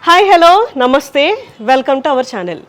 Hi hello నమస్తే welcome to our channel.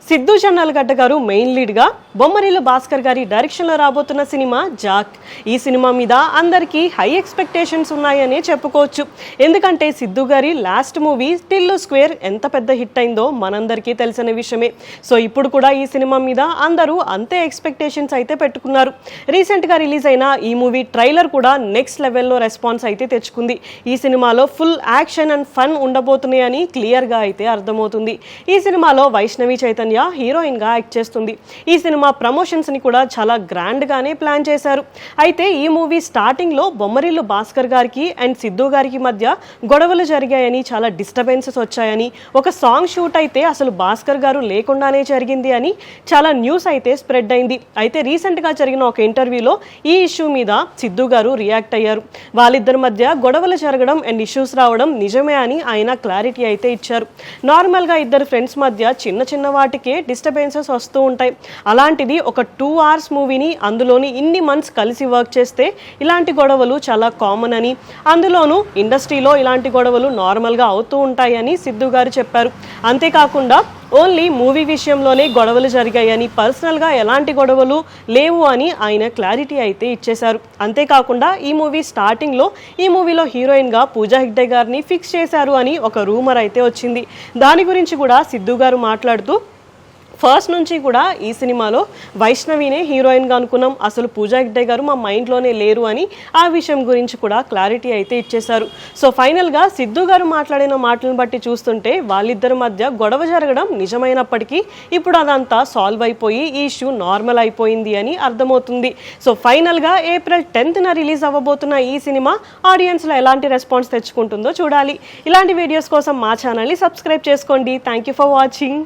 Siddhu Jonnalagadda గారు main లీడ్గా Bommarillu Bhaskar గారి డైరెక్షన్లో రాబోతున్న సినిమా జాక్. ఈ సినిమా మీద అందరికీ హై ఎక్స్పెక్టేషన్స్ ఉన్నాయనే చెప్పుకోవచ్చు. ఎందుకంటే సిద్ధు గారి లాస్ట్ మూవీ టిల్లు స్క్వేర్ ఎంత పెద్ద హిట్ అయిందో మనందరికీ తెలిసిన విషయమే. సో ఇప్పుడు కూడా ఈ సినిమా మీద అందరూ అంతే ఎక్స్పెక్టేషన్స్ అయితే పెట్టుకున్నారు. రీసెంట్గా రిలీజ్ అయిన ఈ మూవీ ట్రైలర్ కూడా నెక్స్ట్ లెవెల్లో రెస్పాన్స్ అయితే తెచ్చుకుంది. ఈ సినిమాలో ఫుల్ యాక్షన్ అండ్ ఫన్ ఉండబోతున్నాయని క్లియర్గా అయితే అర్థమవుతుంది. ఈ సినిమాలో వైష్ణవి చైతన్య హీరోయిన్ గా యాక్ట్ చేస్తుంది. ఈ సినిమా ప్రమోషన్స్ ని కూడా చాలా గ్రాండ్ గానే ప్లాన్ చేశారు. అయితే ఈ మూవీ స్టార్టింగ్ లో బొమ్మరిల్లు భాస్కర్ గారికి అండ్ సిద్ధు గారికి మధ్య గొడవలు జరిగాయని, చాలా డిస్టర్బెన్సెస్ వచ్చాయని, ఒక సాంగ్ షూట్ అయితే అసలు భాస్కర్ గారు లేకుండానే జరిగింది అని చాలా న్యూస్ అయితే స్ప్రెడ్ అయింది. అయితే రీసెంట్ గా జరిగిన ఒక ఇంటర్వ్యూలో ఈ ఇష్యూ మీద సిద్ధు గారు రియాక్ట్ అయ్యారు. వాళ్ళిద్దరి మధ్య గొడవలు జరగడం అండ్ ఇష్యూస్ రావడం నిజమే అని ఆయన క్లారిటీ అయితే ఇచ్చారు. నార్మల్ గా ఇద్దరు ఫ్రెండ్స్ మధ్య చిన్న చిన్న వాటికి డిస్టర్బెన్సెస్ వస్తూ ఉంటాయి. అలాంటిది ఒక 2 hours మూవీని అందులోని ఇన్ని మంత్స్ కలిసి వర్క్ చేస్తే ఇలాంటి గొడవలు చాలా కామన్ అని, అందులోనూ ఇండస్ట్రీలో ఇలాంటి గొడవలు నార్మల్గా అవుతూ ఉంటాయని సిద్ధు గారు చెప్పారు. అంతేకాకుండా ఓన్లీ మూవీ విషయంలోనే గొడవలు జరిగాయని, పర్సనల్గా ఎలాంటి గొడవలు లేవు అని ఆయన క్లారిటీ అయితే ఇచ్చేశారు. అంతేకాకుండా ఈ మూవీ స్టార్టింగ్లో ఈ మూవీలో హీరోయిన్గా పూజా హెగ్డే గారిని ఫిక్స్ చేశారు అని ఒక రూమర్ అయితే వచ్చింది. దాని గురించి కూడా సిద్ధు గారు మాట్లాడుతూ, ఫస్ట్ నుంచి కూడా ఈ సినిమాలో వైష్ణవినే హీరోయిన్గా అనుకున్నాం, అసలు పూజా హెగ్డే గారు మా మైండ్లోనే లేరు అని ఆ విషయం గురించి కూడా క్లారిటీ అయితే ఇచ్చేశారు. సో ఫైనల్గా సిద్ధు గారు మాట్లాడిన మాటలను బట్టి చూస్తుంటే వాళ్ళిద్దరి మధ్య గొడవ జరగడం నిజమైనప్పటికీ ఇప్పుడు అదంతా సాల్వ్ అయిపోయి ఈ ఇష్యూ నార్మల్ అయిపోయింది అని అర్థమవుతుంది. సో ఫైనల్గా April 10th రిలీజ్ అవ్వబోతున్న ఈ సినిమా ఆడియన్స్లో ఎలాంటి రెస్పాన్స్ తెచ్చుకుంటుందో చూడాలి. ఇలాంటి వీడియోస్ కోసం మా ఛానల్ని సబ్స్క్రైబ్ చేసుకోండి. Thank you for watching.